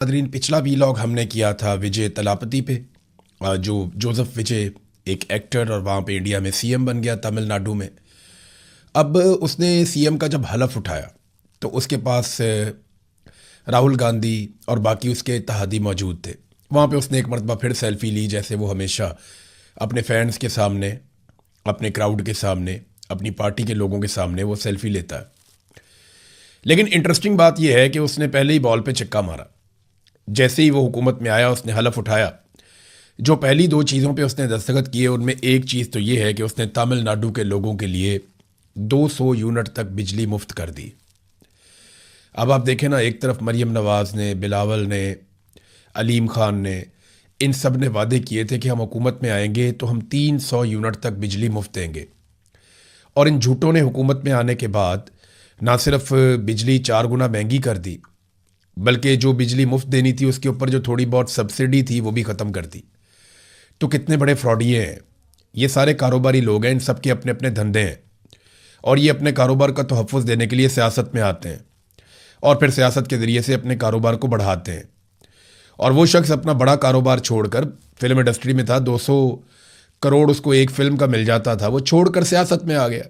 Nadreen, पिछला vlog हमने किया था विजय तलापति पे, जो जोसेफ विजय एक एक्टर और वहाँ पे इंडिया में सीएम बन गया तमिलनाडु में। अब उसने सीएम का जब हलफ उठाया तो उसके पास राहुल गांधी और बाकी उसके इत्तेहादी मौजूद थे। वहाँ पे उसने एक मरतबा फिर सेल्फी ली, जैसे वो हमेशा अपने फैंस के सामने, अपने क्राउड के सामने, अपनी पार्टी के लोगों के सामने वो सेल्फी लेता है। लेकिन इंटरेस्टिंग बात यह है कि उसने पहले ही बॉल पे चक्का मारा। जैसे ही वो हुकूमत में आया, उसने हलफ उठाया। जो पहली दो चीज़ों पे उसने दस्तखत किए, उनमें एक चीज़ तो ये है कि उसने तमिलनाडु के लोगों के लिए 200 यूनिट तक बिजली मुफ्त कर दी। अब आप देखें ना, एक तरफ मरीम नवाज़ ने, बिलावल ने, अलीम खान ने, इन सब ने वादे किए थे कि हम हुकूमत में आएंगे तो हम 300 यूनिट तक बिजली मुफ्त देंगे। और इन झूठों ने हुकूमत में आने के बाद ना सिर्फ बिजली 4 गुना महंगी कर दी, बल्कि जो बिजली मुफ्त देनी थी उसके ऊपर जो थोड़ी बहुत सब्सिडी थी वो भी ख़त्म कर दी। तो कितने बड़े फ्रॉडिये हैं ये सारे कारोबारी लोग हैं। इन सब के अपने अपने धंधे हैं और ये अपने कारोबार का तहफ़्फ़ुज़ देने के लिए सियासत में आते हैं और फिर सियासत के ज़रिए से अपने कारोबार को बढ़ाते हैं। और वो शख्स अपना बड़ा कारोबार छोड़कर, फिल्म इंडस्ट्री में था, 200 करोड़ उसको एक फ़िल्म का मिल जाता था, वो छोड़कर सियासत में आ गया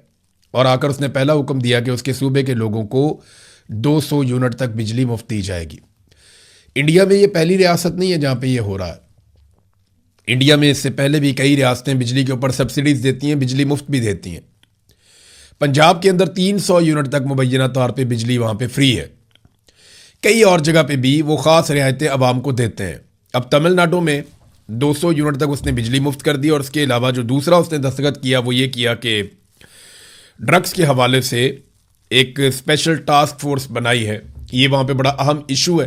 और आकर उसने पहला हुक्म दिया कि उसके सूबे के लोगों को 200 यूनिट तक बिजली मुफ्त दी जाएगी। इंडिया में ये पहली रियासत नहीं है जहाँ पे ये हो रहा है। इंडिया में इससे पहले भी कई रियासतें बिजली के ऊपर सब्सिडीज देती हैं, बिजली मुफ्त भी देती हैं। पंजाब के अंदर 300 यूनिट तक मुबैना तौर पे बिजली वहाँ पे फ्री है। कई और जगह पे भी वो ख़ास रियायतें आवाम को देते हैं। अब तमिलनाडु में 200 यूनिट तक उसने बिजली मुफ्त कर दी। और इसके अलावा जो दूसरा उसने दस्तखत किया वो ये किया कि ड्रग्स के हवाले से एक स्पेशल टास्क फोर्स बनाई है। ये वहाँ पे बड़ा अहम इशू है।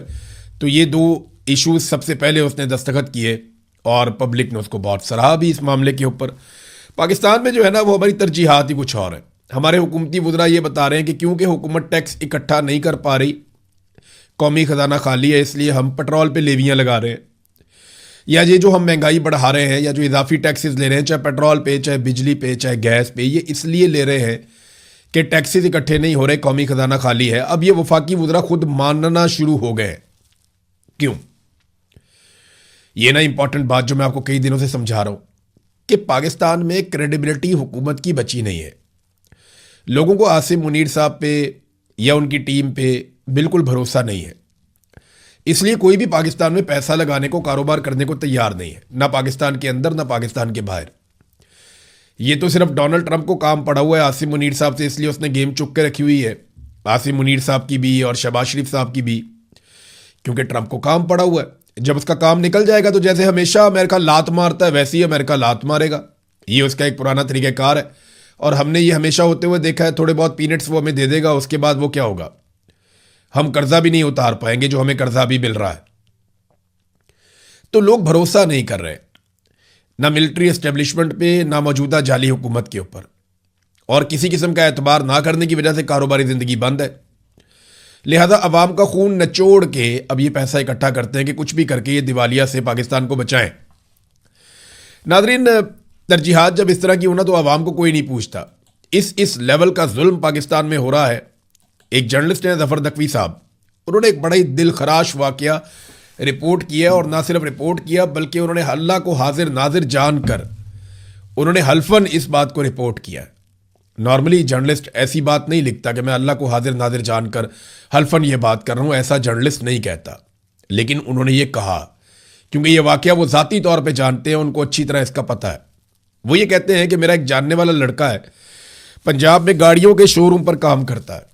तो ये दो इशूज सबसे पहले उसने दस्तखत किए और पब्लिक ने उसको बहुत सराहा भी इस मामले के ऊपर। पाकिस्तान में जो है ना, वो हमारी तरजीहात ही कुछ और है। हमारे हुकूमती वज़रा ये बता रहे हैं कि क्योंकि हुकूमत टैक्स इकट्ठा नहीं कर पा रही, कौमी ख़जाना खाली है, इसलिए हम पेट्रोल पे लेवियाँ लगा रहे हैं, या ये जो हम महंगाई बढ़ा रहे हैं, या जो इजाफी टैक्सेस ले रहे हैं, चाहे पेट्रोल पे, चाहे बिजली पे, चाहे गैस पे, ये इसलिए ले रहे हैं कि टैक्सेस इकट्ठे नहीं हो रहे, कौमी ख़जाना खाली है। अब ये वफाकी वज़रा खुद मानना शुरू हो गए। क्यों? ये ना इंपॉर्टेंट बात जो मैं आपको कई दिनों से समझा रहा हूं कि पाकिस्तान में क्रेडिबिलिटी हुकूमत की बची नहीं है। लोगों को आसिम मुनीर साहब पे या उनकी टीम पे बिल्कुल भरोसा नहीं है। इसलिए कोई भी पाकिस्तान में पैसा लगाने को, कारोबार करने को तैयार नहीं है, ना पाकिस्तान के अंदर ना पाकिस्तान के बाहर। ये तो सिर्फ डोनाल्ड ट्रंप को काम पड़ा हुआ है आसिम मुनीर साहब से, इसलिए उसने गेम चुक के रखी हुई है, आसिम मुनीर साहब की भी और शहबाज शरीफ साहब की भी, क्योंकि ट्रंप को काम पड़ा हुआ है। जब उसका काम निकल जाएगा तो जैसे हमेशा अमेरिका लात मारता है, वैसे ही अमेरिका लात मारेगा। ये उसका एक पुराना तरीक़ाकार है और हमने ये हमेशा होते हुए देखा है। थोड़े बहुत पीनट्स वो हमें दे देगा, उसके बाद वो क्या होगा, हम कर्जा भी नहीं उतार पाएंगे जो हमें कर्जा भी मिल रहा है। तो लोग भरोसा नहीं कर रहे, ना मिलिट्री एस्टेब्लिशमेंट पे, ना मौजूदा जाली हुकूमत के ऊपर, और किसी किस्म का एतबार ना करने की वजह से कारोबारी ज़िंदगी बंद है। लिहाजा अवाम का खून नचोड़ के अब ये पैसा इकट्ठा करते हैं कि कुछ भी करके ये दिवालिया से पाकिस्तान को बचाएं। नादरीन, तरजीहात जब इस तरह की होना तो अवाम को कोई नहीं पूछता। इस लेवल का जुल्म पाकिस्तान में हो रहा है। एक जर्नलिस्ट हैं जफ़र नकवी साहब, उन्होंने एक बड़ा ही दिल खराश वाक़या रिपोर्ट किया, और ना सिर्फ रिपोर्ट किया बल्कि उन्होंने अल्लाह को हाजिर नाजिर जानकर उन्होंने हल्फन इस बात को रिपोर्ट किया। नॉर्मली जर्नलिस्ट ऐसी बात नहीं लिखता कि मैं अल्लाह को हाजिर नाजिर जानकर हल्फन ये बात कर रहा हूँ, ऐसा जर्नलिस्ट नहीं कहता। लेकिन उन्होंने ये कहा क्योंकि ये वाक़या वो ज़ाती तौर पे जानते हैं, उनको अच्छी तरह इसका पता है। वो ये कहते हैं कि मेरा एक जानने वाला लड़का है, पंजाब में गाड़ियों के शोरूम पर काम करता है।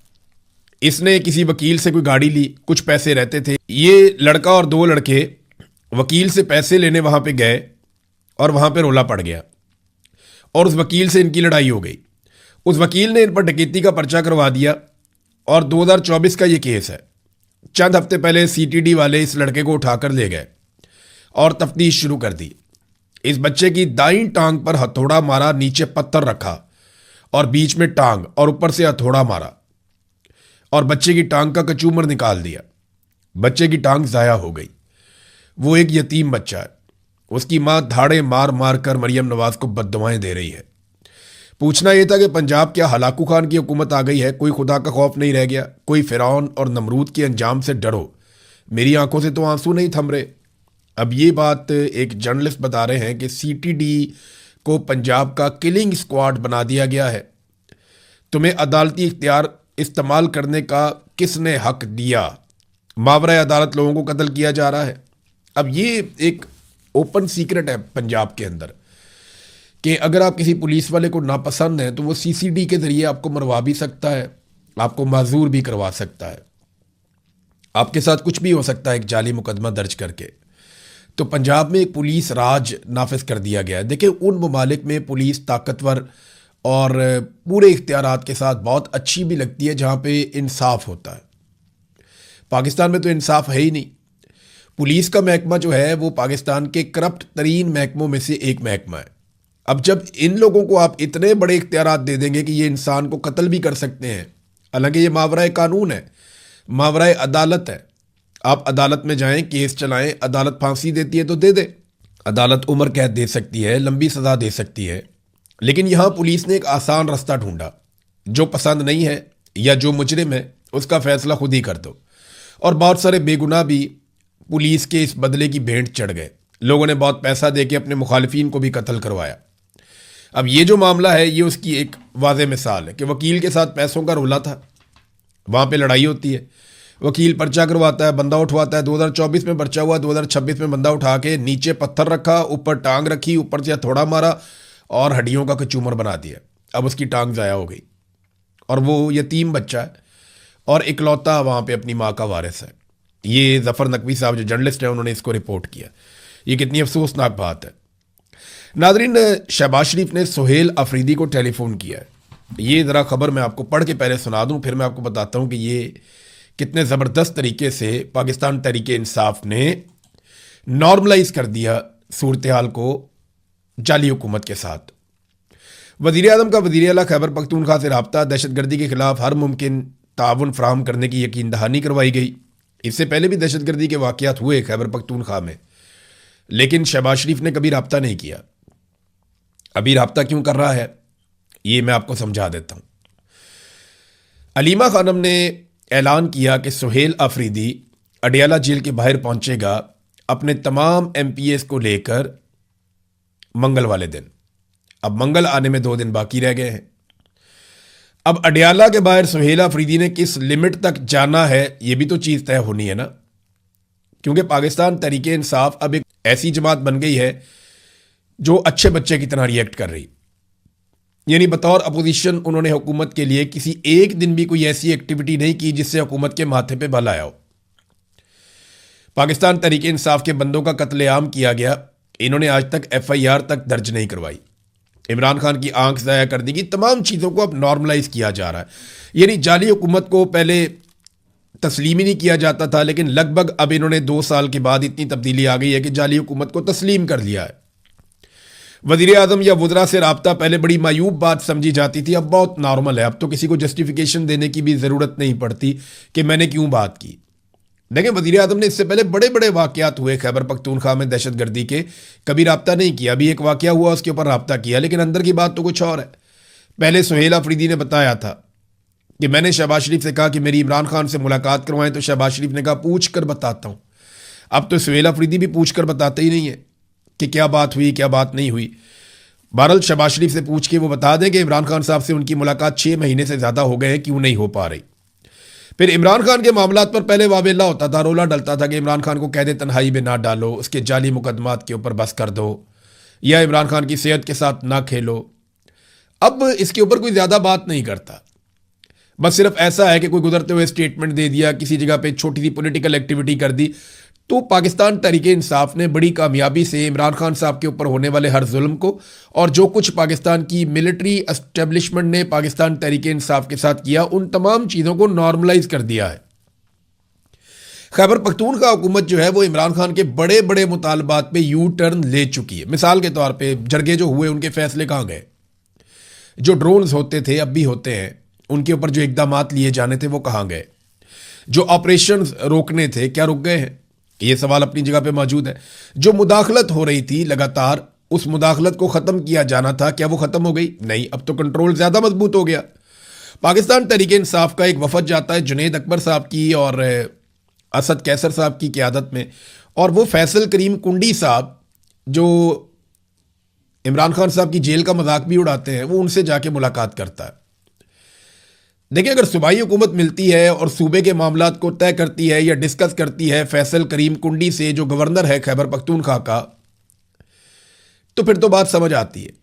इसने किसी वकील से कोई गाड़ी ली, कुछ पैसे रहते थे। ये लड़का और दो लड़के वकील से पैसे लेने वहाँ पे गए और वहाँ पे रोला पड़ गया और उस वकील से इनकी लड़ाई हो गई। उस वकील ने इन पर डकैती का पर्चा करवा दिया और 2024 का ये केस है। चंद हफ्ते पहले सीटीडी वाले इस लड़के को उठाकर ले गए और तफ्तीश शुरू कर दी। इस बच्चे की दाईं टांग पर हथौड़ा मारा, नीचे पत्थर रखा और बीच में टांग, और ऊपर से हथौड़ा मारा और बच्चे की टांग का कचूमर निकाल दिया। बच्चे की टांग ज़ाया हो गई। वो एक यतीम बच्चा है। उसकी माँ धाड़े मार मार कर मरीम नवाज़ को बद्दुआएं दे रही है। पूछना यह था कि पंजाब क्या हलाकू खान की हुकूमत आ गई है? कोई खुदा का खौफ नहीं रह गया? कोई फ़िरौन और नमरूद के अंजाम से डरो, मेरी आंखों से तो आंसू नहीं थम रहे। अब ये बात एक जर्नलिस्ट बता रहे हैं कि सीटीडी को पंजाब का किलिंग स्क्वाड बना दिया गया है। तुम्हें अदालती इख्तियार इस्तेमाल करने का किसने हक दिया? मावरा अदालत लोगों को कत्ल किया जा रहा है। अब ये एक ओपन सीक्रेट है पंजाब के अंदर कि अगर आप किसी पुलिस वाले को नापसंद हैं तो वो सीसीडी के जरिए आपको मरवा भी सकता है, आपको माजूर भी करवा सकता है, आपके साथ कुछ भी हो सकता है एक जाली मुकदमा दर्ज करके। तो पंजाब में एक पुलिस राज नाफिज कर दिया गया है। देखिए, उन ममालिक में पुलिस ताकतवर और पूरे इख्तियारात के साथ बहुत अच्छी भी लगती है जहाँ पे इंसाफ होता है। पाकिस्तान में तो इंसाफ है ही नहीं। पुलिस का महकमा जो है वो पाकिस्तान के करप्ट तरीन महकमों में से एक महकमा है। अब जब इन लोगों को आप इतने बड़े इख्तियारात दे देंगे कि ये इंसान को कत्ल भी कर सकते हैं, हालांकि ये मावरा कानून है, मावरा अदालत है। आप अदालत में जाएं, केस चलाएं, अदालत फांसी देती है तो दे दे, अदालत उम्र कैद दे सकती है, लंबी सज़ा दे सकती है। लेकिन यहाँ पुलिस ने एक आसान रास्ता ढूंढा, जो पसंद नहीं है या जो मुजरिम है उसका फैसला खुद ही कर दो। और बहुत सारे बेगुनाह भी पुलिस के इस बदले की भेंट चढ़ गए। लोगों ने बहुत पैसा दे के अपने मुखालिफिन को भी कत्ल करवाया। अब ये जो मामला है ये उसकी एक वाज़ेह मिसाल है कि वकील के साथ पैसों का रोला था, वहाँ पे लड़ाई होती है, वकील पर्चा करवाता है, बंदा उठवाता है। 2024 में पर्चा हुआ, 2026 में बंदा उठा के नीचे पत्थर रखा, ऊपर टांग रखी, ऊपर से थोड़ा मारा और हड्डियों का कचूमर बना दिया। अब उसकी टांग ज़ाया हो गई और वो यतीम बच्चा है और इकलौता वहाँ पे अपनी माँ का वारिस है। ये ज़फ़र नकवी साहब जो जर्नलिस्ट हैं उन्होंने इसको रिपोर्ट किया। ये कितनी अफसोसनाक बात है। नादरीन, शहबाज शरीफ ने सुहेल अफरीदी को टेलीफोन किया है। ये ज़रा खबर मैं आपको पढ़ के पहले सुना दूँ, फिर मैं आपको बताता हूँ कि ये कितने ज़बरदस्त तरीके से पाकिस्तान तहरीक इंसाफ ने नॉर्मलाइज कर दिया सूरत हाल को जाली हुकूमत के साथ। वज़ीर आज़म का वज़ीर आला खैबर पख्तूनख्वा से रब्ता, दहशतगर्दी के खिलाफ हर मुमकिन ताउन फराहम करने की यकीन दहानी करवाई गई। इससे पहले भी दहशतगर्दी के वाक़यात हुए खैबर पख्तूनख्वा में, लेकिन शहबाज शरीफ ने कभी रब्ता नहीं किया। अभी रब्ता क्यों कर रहा है ये मैं आपको समझा देता हूँ। अलीमा खानम ने ऐलान किया कि सुहेल अफरीदी अडियाला जेल के बाहर पहुंचेगा अपने तमाम MPs को लेकर मंगल वाले दिन। अब मंगल आने में 2 दिन बाकी रह गए हैं। अब अडियाला के बाहर सुहेल अफरीदी ने किस लिमिट तक जाना है ये भी तो चीज़ तय होनी है ना, क्योंकि पाकिस्तान तहरीक इंसाफ अब एक ऐसी जमात बन गई है जो अच्छे बच्चे की तरह रिएक्ट कर रही। यानी बतौर अपोजिशन उन्होंने हुकूमत के लिए किसी एक दिन भी कोई ऐसी एक्टिविटी नहीं की जिससे हुकूमत के माथे पे बल आया हो। पाकिस्तान तहरीक इंसाफ के बंदों का कत्लेआम किया गया, इन्होंने आज तक FIR तक दर्ज नहीं करवाई। इमरान खान की आंख ज़ाया कर दी गई। तमाम चीज़ों को अब नॉर्मलाइज किया जा रहा है। यानी जाली हुकूमत को पहले तस्लीम ही नहीं किया जाता था, लेकिन लगभग अब इन्होंने 2 साल के बाद इतनी तब्दीली आ गई है कि जाली हुकूमत को तस्लीम कर लिया है। वज़ीर आज़म या वज़रा से रब्ता पहले बड़ी मायूब बात समझी जाती थी, अब बहुत नॉर्मल है। अब तो किसी को जस्टिफिकेशन देने की भी ज़रूरत नहीं पड़ती कि मैंने क्यों बात की। देखें, वज़ीर आज़म ने इससे पहले बड़े बड़े वाक़यात हुए खैबर पख्तूनख्वा में दहशतगर्दी के, कभी रब्ता नहीं किया। अभी एक वाक़या हुआ उसके ऊपर रब्ता किया, लेकिन अंदर की बात तो कुछ और है। पहले सुहेल अफरीदी ने बताया था कि मैंने शहबाज शरीफ से कहा कि मेरी इमरान खान से मुलाकात करवाएं, तो शहबाज शरीफ ने कहा पूछ कर बताता हूँ। अब तो सुहेल अफरीदी भी पूछ कर बताते ही नहीं है कि क्या बात हुई क्या बात नहीं हुई। बहरहाल शहबाज शरीफ से पूछ के वो बता दें कि इमरान खान साहब से उनकी मुलाकात 6 महीने से ज़्यादा हो गए हैं, क्यों नहीं हो पा रही। फिर इमरान खान के मामलात पर पहले वावेला होता था, रोला डलता था कि इमरान खान को कैद तन्हाई में ना डालो, उसके जाली मुकदमात के ऊपर बस कर दो, या इमरान खान की सेहत के साथ ना खेलो। अब इसके ऊपर कोई ज़्यादा बात नहीं करता, बस सिर्फ ऐसा है कि कोई गुजरते हुए स्टेटमेंट दे दिया, किसी जगह पे छोटी सी पॉलिटिकल एक्टिविटी कर दी। तो पाकिस्तान तहरीक इंसाफ ने बड़ी कामयाबी से इमरान खान साहब के ऊपर होने वाले हर जुल्म को और जो कुछ पाकिस्तान की मिलिट्री एस्टेब्लिशमेंट ने पाकिस्तान तहरीक इंसाफ के साथ किया, उन तमाम चीज़ों को नॉर्मलाइज कर दिया है। खैबर पख्तूनख्वा हुकूमत जो है वो इमरान खान के बड़े बड़े मुतालबात पे यू टर्न ले चुकी है। मिसाल के तौर पे जरगे जो हुए उनके फैसले कहाँ गए? जो ड्रोन्स होते थे, अब भी होते हैं, उनके ऊपर जो इकदामात लिए जाने थे वो कहाँ गए? जो ऑपरेशन रोकने थे, क्या रुक गए हैं? ये सवाल अपनी जगह पे मौजूद है। जो मुदाखलत हो रही थी लगातार, उस मुदाखलत को ख़त्म किया जाना था, क्या वो ख़त्म हो गई? नहीं, अब तो कंट्रोल ज़्यादा मजबूत हो गया। पाकिस्तान तहरीक इंसाफ का एक वफद जाता है जुनैद अकबर साहब की और असद कैसर साहब की क़यादत में, और वो फैसल करीम कुंडी साहब जो इमरान खान साहब की जेल का मजाक भी उड़ाते हैं, वो उनसे जाके मुलाकात करता है। देखिए, अगर सूबाई हुकूमत मिलती है और सूबे के मामलात को तय करती है या डिस्कस करती है फैसल करीम कुंडी से, जो गवर्नर है खैबर पख्तूनख्वा का, तो फिर तो बात समझ आती है।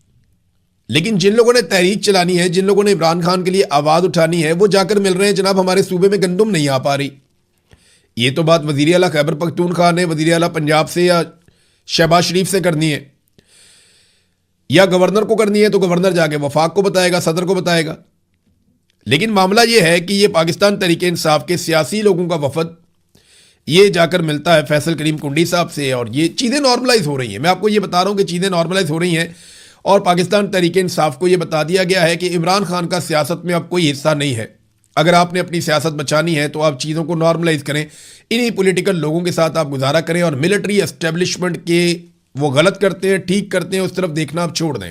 लेकिन जिन लोगों ने तहरीक चलानी है, जिन लोगों ने इमरान खान के लिए आवाज़ उठानी है, वो जाकर मिल रहे हैं जनाब हमारे सूबे में गंदम नहीं आ पा रही। ये तो बात वज़ीर आला खैबर पख्तूनख्वा ने वज़ीर आला पंजाब से या शहबाज शरीफ से करनी है, या गवर्नर को करनी है तो गवर्नर जाके वफाक को बताएगा, सदर को बताएगा। लेकिन मामला यह है कि ये पाकिस्तान तहरीक इंसाफ के सियासी लोगों का वफद ये जाकर मिलता है फैसल करीम कुंडी साहब से, और ये चीज़ें नॉर्मलाइज हो रही हैं। मैं आपको ये बता रहा हूँ कि चीज़ें नॉर्मलाइज हो रही हैं, और पाकिस्तान तहरीक इंसाफ को ये बता दिया गया है कि इमरान खान का सियासत में अब कोई हिस्सा नहीं है। अगर आपने अपनी सियासत बचानी है तो आप चीज़ों को नॉर्मलाइज करें, इन्हीं पॉलिटिकल लोगों के साथ आप गुजारा करें, और मिलिट्री एस्टेब्लिशमेंट के वो गलत करते हैं, ठीक करते हैं, उस तरफ देखना आप छोड़ दें।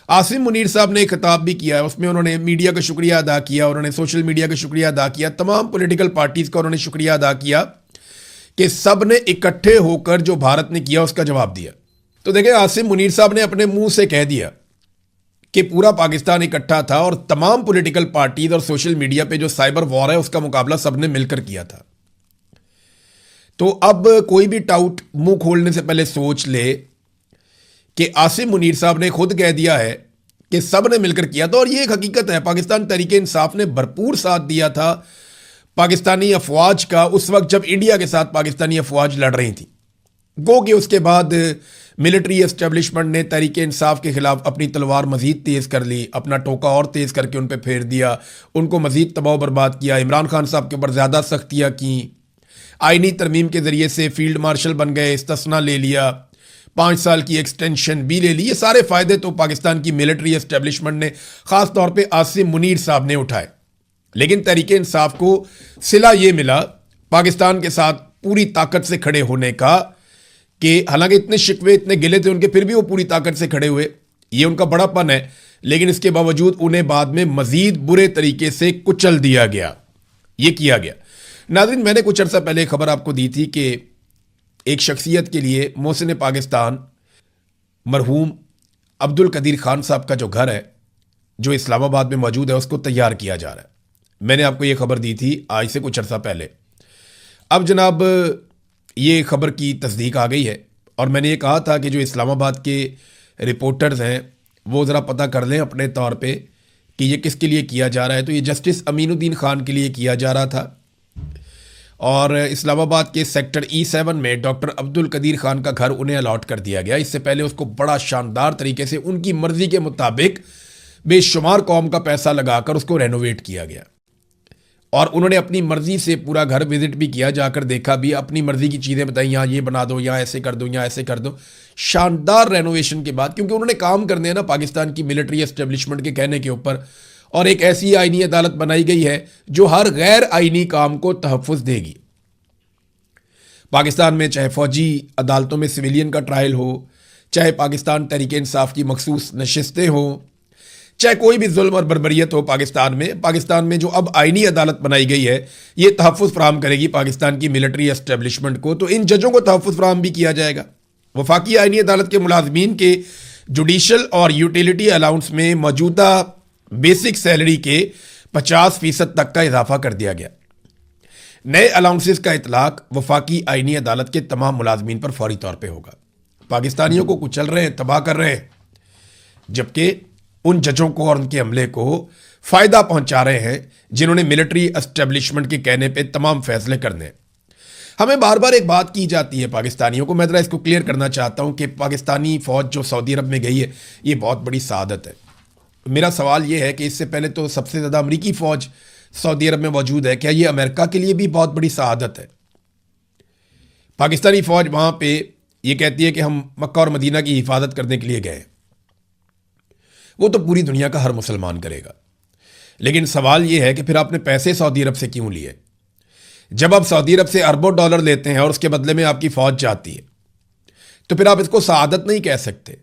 आसिम मुनीर साहब ने एक खिताब भी किया है, उसमें उन्होंने मीडिया का शुक्रिया अदा किया, उन्होंने सोशल मीडिया का शुक्रिया अदा किया, तमाम पॉलिटिकल पार्टीज़ का उन्होंने शुक्रिया अदा किया कि सब ने इकट्ठे होकर जो भारत ने किया उसका जवाब दिया। तो देखिए, आसिम मुनीर साहब ने अपने मुंह से कह दिया कि पूरा पाकिस्तान इकट्ठा था, और तमाम पॉलिटिकल पार्टीज और सोशल मीडिया पे जो साइबर वॉर है उसका मुकाबला सबने मिलकर किया था। तो अब कोई भी टाउट मुंह खोलने से पहले सोच ले कि आसिम मुनीर साहब ने खुद कह दिया है कि सब ने मिलकर किया था, और ये एक हकीकत है। पाकिस्तान तहरीक इंसाफ ने भरपूर साथ दिया था पाकिस्तानी अफवाज का उस वक्त जब इंडिया के साथ पाकिस्तानी अफवाज लड़ रही थी। गो कि उसके बाद मिलिट्री एस्टेब्लिशमेंट ने तहरीक इंसाफ के खिलाफ अपनी तलवार मजीद तेज़ कर ली, अपना टोका और तेज़ करके उन पर फेर दिया, उनको मजीद तबाह बर्बाद किया, इमरान खान साहब के ऊपर ज़्यादा सख्तियाँ की, आईनी तरमीम के ज़रिए से फील्ड मार्शल बन गए, इस्तिस्ना ले लिया, 5 साल की एक्सटेंशन भी ले ली। ये सारे फ़ायदे तो पाकिस्तान की मिलिट्री एस्टेब्लिशमेंट ने ख़ास तौर पे आसिम मुनीर साहब ने उठाए। लेकिन तहरीक इंसाफ को सिला ये मिला पाकिस्तान के साथ पूरी ताकत से खड़े होने का, कि हालांकि इतने शिकवे इतने गिले थे उनके, फिर भी वो पूरी ताकत से खड़े हुए। ये उनका बड़ापन है, लेकिन इसके बावजूद उन्हें बाद में मज़ीद बुरे तरीके से कुचल दिया गया। ये किया गया। नाज़रीन, मैंने कुछ अर्सा पहले खबर आपको दी थी कि एक शख्सियत के लिए मोहसिन पाकिस्तान मरहूम अब्दुल कदीर खान साहब का जो घर है जो इस्लामाबाद में मौजूद है उसको तैयार किया जा रहा है। मैंने आपको ये खबर दी थी आज से कुछ अर्सा पहले। अब जनाब ये खबर की तस्दीक आ गई है, और मैंने ये कहा था कि जो इस्लामाबाद के रिपोर्टर्स हैं वो ज़रा पता कर लें अपने तौर पे कि ये किसके लिए किया जा रहा है। तो ये जस्टिस अमीनुद्दीन खान के लिए किया जा रहा था, और इस्लामाबाद के सेक्टर E7 में डॉक्टर अब्दुल कदीर खान का घर उन्हें अलॉट कर दिया गया। इससे पहले उसको बड़ा शानदार तरीके से उनकी मर्ज़ी के मुताबिक बेशुमार कौम का पैसा लगाकर उसको रेनोवेट किया गया, और उन्होंने अपनी मर्ज़ी से पूरा घर विजिट भी किया, जाकर देखा भी, अपनी मर्ज़ी की चीज़ें बताई, यहाँ ये बना दो, यहाँ ऐसे कर दो, यहाँ ऐसे कर दो। शानदार रेनोवेशन के बाद, क्योंकि उन्होंने काम करने हैं ना पाकिस्तान की मिलिट्री एस्टेब्लिशमेंट के कहने के ऊपर, और एक ऐसी आईनी अदालत बनाई गई है जो हर गैर आईनी काम को तहफ़्फ़ुज़ देगी। पाकिस्तान में चाहे फ़ौजी अदालतों में सिविलियन का ट्रायल हो, चाहे पाकिस्तान तहरीक इंसाफ की मखसूस नशिस्तें हों, चाहे कोई भी जुल्म और बर्बरियत हो पाकिस्तान में जो अब आईनी अदालत बनाई गई है ये तहफ़्फ़ुज़ फराहम करेगी पाकिस्तान की मिलिट्री एस्टेब्लिशमेंट को। तो इन जजों को तहफ़्फ़ुज़ फराहम भी किया जाएगा। वफाकी आईनी अदालत के मुलाजमीन के जुडिशल और यूटिलिटी अलाउंस में मौजूदा बेसिक सैलरी के 50% तक का इजाफा कर दिया गया। नए अलाउंसेस का इतलाक वफाकी आईनी अदालत के तमाम मुलाजमीन पर फौरी तौर पर होगा। पाकिस्तानियों को कुचल रहे हैं, तबाह कर रहे हैं, जबकि उन जजों को और उनके अमले को फ़ायदा पहुंचा रहे हैं जिन्होंने मिलिट्री एस्टेब्लिशमेंट के कहने पे तमाम फैसले करने हैं। हमें बार बार एक बात की जाती है पाकिस्तानियों को, मैं ज़रा इसको क्लियर करना चाहता हूं कि पाकिस्तानी फ़ौज जो सऊदी अरब में गई है ये बहुत बड़ी सआदत है। मेरा सवाल ये है कि इससे पहले तो सबसे ज़्यादा अमरीकी फ़ौज सऊदी अरब में मौजूद है, क्या ये अमेरिका के लिए भी बहुत बड़ी सआदत है? पाकिस्तानी फ़ौज वहाँ पर यह कहती है कि हम मक्का और मदीना की हिफाजत करने के लिए गए, वो तो पूरी दुनिया का हर मुसलमान करेगा। लेकिन सवाल यह है कि फिर आपने पैसे सऊदी अरब से क्यों लिए? जब आप सऊदी अरब से अरबों डॉलर लेते हैं और उसके बदले में आपकी फ़ौज जाती है, तो फिर आप इसको सआदत नहीं कह सकते।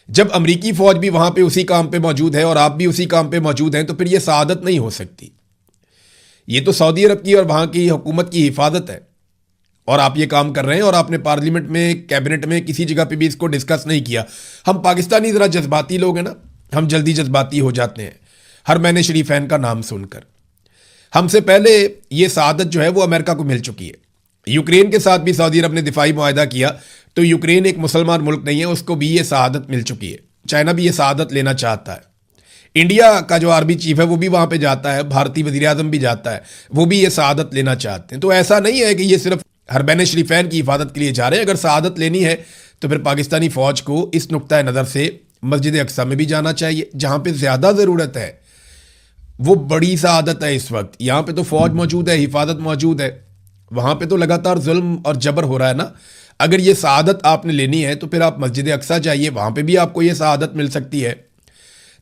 जब अमरीकी फ़ौज भी वहाँ पे उसी काम पे मौजूद है और आप भी उसी काम पे मौजूद हैं, तो फिर यह सआदत नहीं हो सकती। ये तो सऊदी अरब की और वहां की हुकूमत की हिफाजत है, और आप ये काम कर रहे हैं और आपने पार्लियामेंट में, कैबिनेट में किसी जगह पे भी इसको डिस्कस नहीं किया। हम पाकिस्तानी जरा जज्बाती लोग हैं ना, हम जल्दी जज्बाती हो जाते हैं हर महीने शरीफैन का नाम सुनकर। हमसे पहले ये सआदत जो है वो अमेरिका को मिल चुकी है। यूक्रेन के साथ भी सऊदी अरब ने दिफाई मुआहदा किया, तो यूक्रेन एक मुसलमान मुल्क नहीं है, उसको भी ये सआदत मिल चुकी है। चाइना भी ये सआदत लेना चाहता है। इंडिया का जो आर्मी चीफ है वो भी वहां पे जाता है, भारतीय वज़ीर आज़म भी जाता है, वो भी ये सआदत लेना चाहते हैं। तो ऐसा नहीं है कि ये सिर्फ हरमैन शरीफैन की हिफाजत के लिए जा रहे हैं। अगर सआदत लेनी है तो फिर पाकिस्तानी फौज को इस नुक्ता नज़र से मस्जिद अक्सा में भी जाना चाहिए, जहां पे ज़्यादा ज़रूरत है। वो बड़ी सआदत है इस वक्त। यहाँ पे तो फौज मौजूद है, हिफाजत मौजूद है, वहां पे तो लगातार जुल्म और जबर हो रहा है ना। अगर ये सआदत आपने लेनी है तो फिर आप मस्जिद अक्सा जाइए, वहां पे भी आपको ये सआदत मिल सकती है।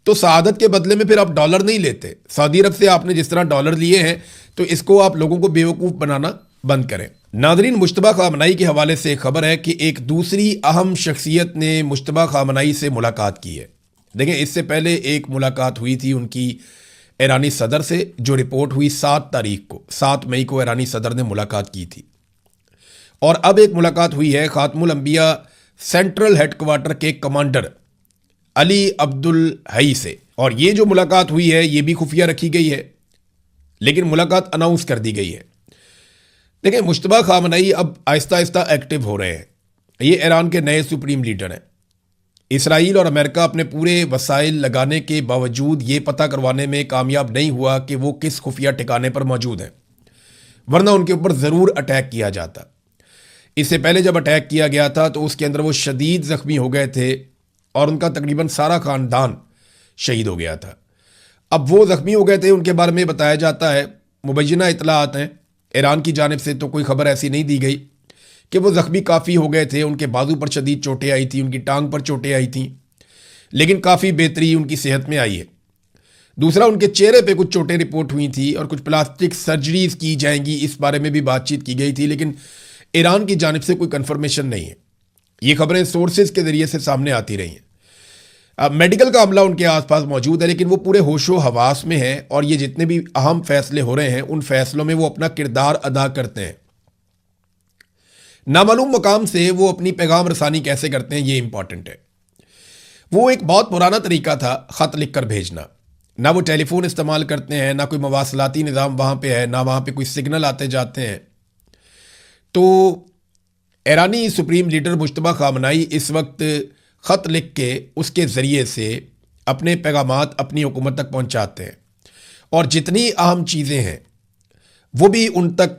तो सआदत के बदले में फिर आप डॉलर नहीं लेते। सऊदी अरब से आपने जिस तरह डॉलर लिए हैं, तो इसको आप लोगों को बेवकूफ़ बनाना बंद करें। नादरीन, मुश्तबा खामनाई के हवाले से खबर है कि एक दूसरी अहम शख्सियत ने मुश्तबा खामनाई से मुलाकात की है। देखें, इससे पहले एक मुलाकात हुई थी उनकी ईरानी सदर से, जो रिपोर्ट हुई 7 मई को ईरानी सदर ने मुलाकात की थी। और अब एक मुलाकात हुई है खातमुल अंबिया सेंट्रल हेडक्वार्टर के कमांडर अली अब्दुल हई से। और ये जो मुलाकात हुई है ये भी खुफिया रखी गई है, लेकिन मुलाकात अनाउंस कर दी गई है। देखिए, मुश्तबा खामनई अब आहिस्ता आहिस्ता एक्टिव हो रहे हैं। ये ईरान के नए सुप्रीम लीडर हैं। इसराइल और अमेरिका अपने पूरे वसाइल लगाने के बावजूद ये पता करवाने में कामयाब नहीं हुआ कि वो किस खुफिया ठिकाने पर मौजूद हैं, वरना उनके ऊपर ज़रूर अटैक किया जाता। इससे पहले जब अटैक किया गया था तो उसके अंदर वो शदीद ज़ख्मी हो गए थे और उनका तकरीबन सारा ख़ानदान शहीद हो गया था। अब वो ज़ख्मी हो गए थे, उनके बारे में बताया जाता है, मुबैना इतलात हैं, ईरान की जानिब से तो कोई खबर ऐसी नहीं दी गई कि वो ज़ख्मी काफ़ी हो गए थे। उनके बाजू पर शदीद चोटें आई थी, उनकी टांग पर चोटें आई थी, लेकिन काफ़ी बेहतरी उनकी सेहत में आई है। दूसरा, उनके चेहरे पे कुछ चोटें रिपोर्ट हुई थी और कुछ प्लास्टिक सर्जरीज की जाएंगी, इस बारे में भी बातचीत की गई थी, लेकिन ईरान की जानिब से कोई कंफर्मेशन नहीं है। ये खबरें सोर्सेज के ज़रिए से सामने आती रही हैं। मेडिकल का अमला उनके आसपास मौजूद है, लेकिन वो पूरे होशो हवास में है और ये जितने भी अहम फैसले हो रहे हैं उन फैसलों में वो अपना किरदार अदा करते हैं। नामालूम मकाम से वो अपनी पैगाम रसानी कैसे करते हैं, ये इंपॉर्टेंट है। वो एक बहुत पुराना तरीका था ख़त लिख कर भेजना। ना वो टेलीफोन इस्तेमाल करते हैं, ना कोई मवासलाती निज़ाम वहाँ पे है, ना वहाँ पे कोई सिग्नल आते जाते हैं। तो ईरानी सुप्रीम लीडर मुश्तबा खामनाई इस वक्त ख़त लिख के उसके ज़रिए से अपने पैगामात अपनी हुकूमत तक पहुँचाते हैं, और जितनी अहम चीज़ें हैं वो भी उन तक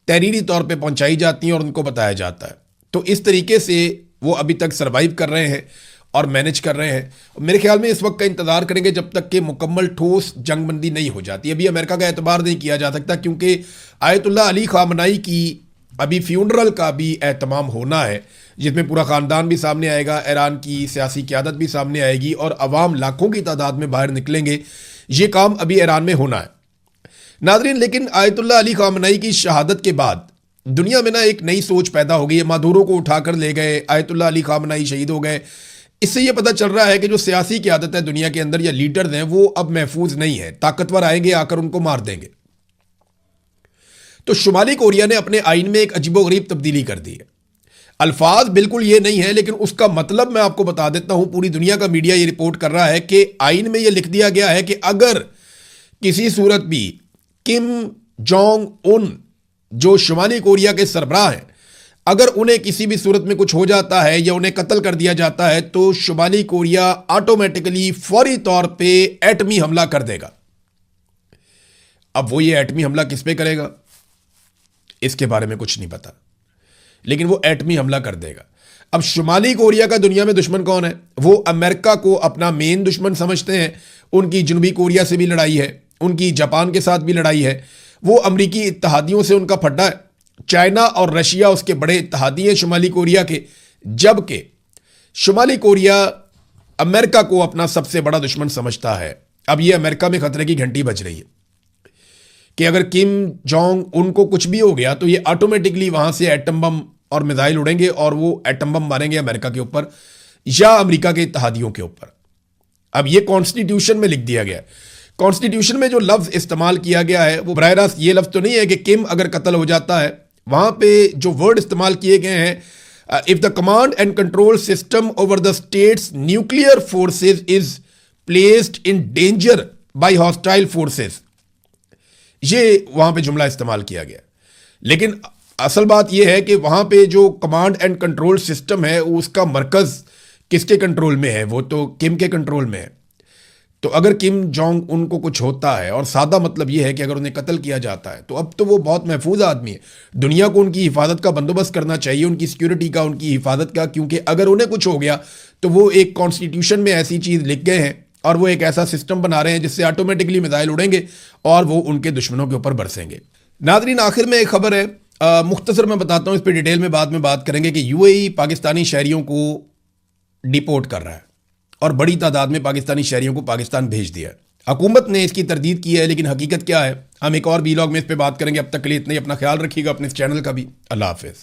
तहरीरी तौर पे पहुँचाई जाती हैं और उनको बताया जाता है। तो इस तरीके से वो अभी तक सर्वाइव कर रहे हैं और मैनेज कर रहे हैं। मेरे ख्याल में इस वक्त का इंतज़ार करेंगे जब तक कि मुकम्मल ठोस जंगबंदी नहीं हो जाती। अभी अमेरिका का एतबार नहीं किया जा सकता, क्योंकि आयतुल्लाह अली खामनाई की अभी फ्यूनरल का भी एहतमाम होना है, जिसमें पूरा ख़ानदान भी सामने आएगा, ईरान की सियासी क़यादत भी सामने आएगी और अवाम लाखों की तादाद में बाहर निकलेंगे। ये काम अभी ईरान में होना है नाज़रीन। लेकिन आयतुल्लाह अली खामनई की शहादत के बाद दुनिया में ना एक नई सोच पैदा हो गई है। मादूरो को उठाकर ले गए, आयतुल्लाह अली खामनई शहीद हो गए। इससे ये पता चल रहा है कि जो सियासी क़यादत है दुनिया के अंदर या लीडर्स हैं वो अब महफूज नहीं है। ताकतवर आएंगे, आकर उनको मार देंगे। तो शुमाली कोरिया ने अपने आइन में एक अजीबोगरीब तब्दीली कर दी है। अल्फाज बिल्कुल ये नहीं है, लेकिन उसका मतलब मैं आपको बता देता हूं। पूरी दुनिया का मीडिया ये रिपोर्ट कर रहा है कि आइन में ये लिख दिया गया है कि अगर किसी सूरत भी किम जोंग उन, जो शुमाली कोरिया के सरबराह हैं, अगर उन्हें किसी भी सूरत में कुछ हो जाता है या उन्हें कत्ल कर दिया जाता है तो शुमाली कोरिया ऑटोमेटिकली फौरी तौर पे एटमी हमला कर देगा। अब वो ये एटमी हमला किस पे करेगा इसके बारे में कुछ नहीं पता, लेकिन वो एटमी हमला कर देगा। अब शुमाली कोरिया का दुनिया में दुश्मन कौन है? वो अमेरिका को अपना मेन दुश्मन समझते हैं। उनकी जनूबी कोरिया से भी लड़ाई है, उनकी जापान के साथ भी लड़ाई है, वो अमरीकी इत्तहादियों से उनका फड्डा है। चाइना और रशिया उसके बड़े इत्तहादी हैं शुमाली कोरिया के, जबकि शुमाली कोरिया अमेरिका को अपना सबसे बड़ा दुश्मन समझता है। अब ये अमेरिका में खतरे की घंटी बज रही है कि अगर किम जोंग उनको कुछ भी हो गया तो ये ऑटोमेटिकली वहां से एटम बम और मिसाइल उड़ेंगे और वो एटम बम मारेंगे अमेरिका के ऊपर या अमेरिका के इत्तहादियों के ऊपर। अब ये कॉन्स्टिट्यूशन में लिख दिया गया है। कॉन्स्टिट्यूशन में जो लफ्ज इस्तेमाल किया गया है वो बराह रास्त ये लफ्ज तो नहीं है कि किम अगर कत्ल हो जाता है, वहां पे जो वर्ड इस्तेमाल किए गए हैं, if the command and control system over the state's nuclear forces is placed in danger by hostile forces, ये वहां पे जुमला इस्तेमाल किया गया। लेकिन असल बात यह है कि वहां पे जो कमांड एंड कंट्रोल सिस्टम है उसका मरकज किसके कंट्रोल में है? वो तो किम के कंट्रोल में है। तो अगर किम जोंग उनको कुछ होता है, और सादा मतलब यह है कि अगर उन्हें कत्ल किया जाता है, तो अब तो वो बहुत महफूज आदमी है। दुनिया को उनकी हिफाजत का बंदोबस्त करना चाहिए, उनकी सिक्योरिटी का, उनकी हिफाजत का, क्योंकि अगर उन्हें कुछ हो गया तो वो एक कॉन्स्टिट्यूशन में ऐसी चीज़ लिख गए हैं और वो एक ऐसा सिस्टम बना रहे हैं जिससे ऑटोमेटिकली मिसाइल उड़ेंगे और वो उनके दुश्मनों के ऊपर बरसेंगे। नाज़रीन, आखिर में एक खबर है, मुख्तसर मैं बताता हूँ, इस पर डिटेल में बाद में बात करेंगे कि यूएई पाकिस्तानी शहरियों को डिपोर्ट कर रहा है और बड़ी तादाद में पाकिस्तानी शहरियों को पाकिस्तान भेज दिया है। हुकूमत ने इसकी तरदीद की है, लेकिन हकीकत क्या है हम एक और वीलॉग में इस पर बात करेंगे। अब तक के लिए इतना ही। अपना ख्याल रखिएगा, अपने इस चैनल का भी। अल्लाह हाफिज़।